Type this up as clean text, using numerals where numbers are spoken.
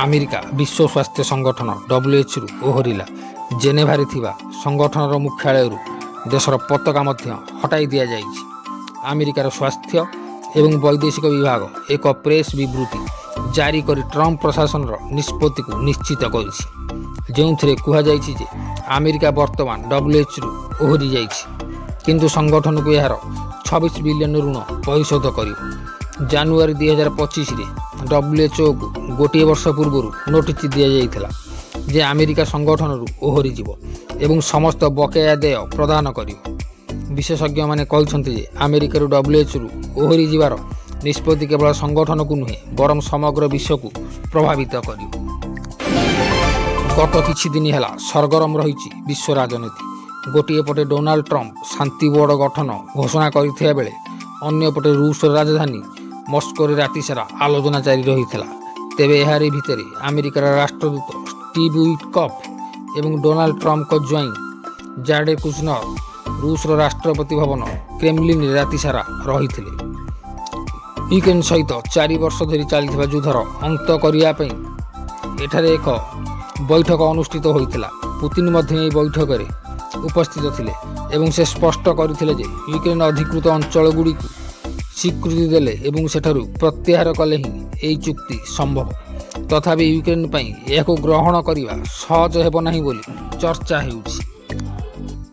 America ବିଶ୍ୱ ସ୍ୱାସ୍ଥ୍ୟ ସଂଗଠନ WHOରୁ ଓହରିଲା। ଜେନେଭାରେ ଥିବା ସଂଗଠନର ମୁଖ୍ୟାଳୟରୁ ଦେଶର ପତାକା ମଧ୍ୟ ହଟାଇ ଦିଆଯାଇଛି। ଆମେରିକାର ସ୍ୱାସ୍ଥ୍ୟ ଏବଂ ବୈଦେଶିକ ବିଭାଗ ଏକ ପ୍ରେସ୍ ବିବୃତ୍ତି ଜାରି କରି ଟ୍ରମ୍ପ ପ୍ରଶାସନର ନିଷ୍ପତ୍ତିକୁ ନିଶ୍ଚିତ କରିଛି, ଯେଉଁଥିରେ କୁହାଯାଇଛି ଯେ ଆମେରିକା ବର୍ତ୍ତମାନ WHOରୁ ଓହରି ଯାଇଛି, କିନ୍ତୁ ସଂଗଠନକୁ ଏହାର 26 ବିଲିୟନ ଋଣ ପରିଶୋଧ କରିବ। ଜାନୁଆରୀ 2025ରେ WHOକୁ ଗୋଟିଏ ବର୍ଷ ପୂର୍ବରୁ ନୋଟିସ୍ ଦିଆଯାଇଥିଲା ଯେ ଆମେରିକା ସଂଗଠନରୁ ଓହରିଯିବ ଏବଂ ସମସ୍ତ ବକେୟା ଦେୟ ପ୍ରଦାନ କରିବ। ବିଶେଷଜ୍ଞମାନେ କହିଛନ୍ତି ଯେ ଆମେରିକାରୁ WHOରୁ ଓହରି ଯିବାର ନିଷ୍ପତ୍ତି କେବଳ ସଂଗଠନକୁ ନୁହେଁ ବରଂ ସମଗ୍ର ବିଶ୍ୱକୁ ପ୍ରଭାବିତ କରିବ। ଗତ କିଛି ଦିନ ହେଲା ସରଗରମ ରହିଛି ବିଶ୍ୱ ରାଜନୀତି। ଗୋଟିଏ ପଟେ ଡୋନାଲ୍ଡ ଟ୍ରମ୍ପ ଶାନ୍ତି ବୋର୍ଡ ଗଠନ ଘୋଷଣା କରିଥିବା ବେଳେ ଅନ୍ୟପଟେ ରୁଷର ରାଜଧାନୀ ମସ୍କୋରେ ରାତିସାରା ଆଲୋଚନା ଜାରି ରହିଥିଲା। ତେବେ ଏହାରି ଭିତରେ ଆମେରିକାର ରାଷ୍ଟ୍ରଦୂତ ଷ୍ଟିଭ୍ ୱିଟକଫ୍ ଏବଂ ଡୋନାଲ୍ଡ ଟ୍ରମ୍ପଙ୍କ ଜ୍ୱାଇଁ ଜାରେଡ୍ କୁଶ୍ନର ରୁଷର ରାଷ୍ଟ୍ରପତି ଭବନ କ୍ରେମଲିନରେ ରାତିସାରା ରହିଥିଲେ। ୟୁକ୍ରେନ୍ ସହିତ 4 ବର୍ଷ ଧରି ଚାଲିଥିବା ଯୁଦ୍ଧର ଅନ୍ତ କରିବା ପାଇଁ ଏଠାରେ ଏକ ବୈଠକ ଅନୁଷ୍ଠିତ ହୋଇଥିଲା। ପୁତିନ ମଧ୍ୟ ଏହି ବୈଠକରେ ଉପସ୍ଥିତ ଥିଲେ ଏବଂ ସେ ସ୍ପଷ୍ଟ କରିଥିଲେ ଯେ ୟୁକ୍ରେନ୍ ଅଧିକୃତ ଅଞ୍ଚଳଗୁଡ଼ିକୁ ସ୍ୱୀକୃତି ଦେଲେ ଏବଂ ସେଠାରୁ ପ୍ରତ୍ୟାହାର କଲେ ହିଁ ଏହି ଚୁକ୍ତି ସମ୍ଭବ। ତଥାପି ୟୁକ୍ରେନ୍ ପାଇଁ ଏହାକୁ ଗ୍ରହଣ କରିବା ସହଜ ହେବ ନାହିଁ ବୋଲି ଚର୍ଚ୍ଚା ହେଉଛି।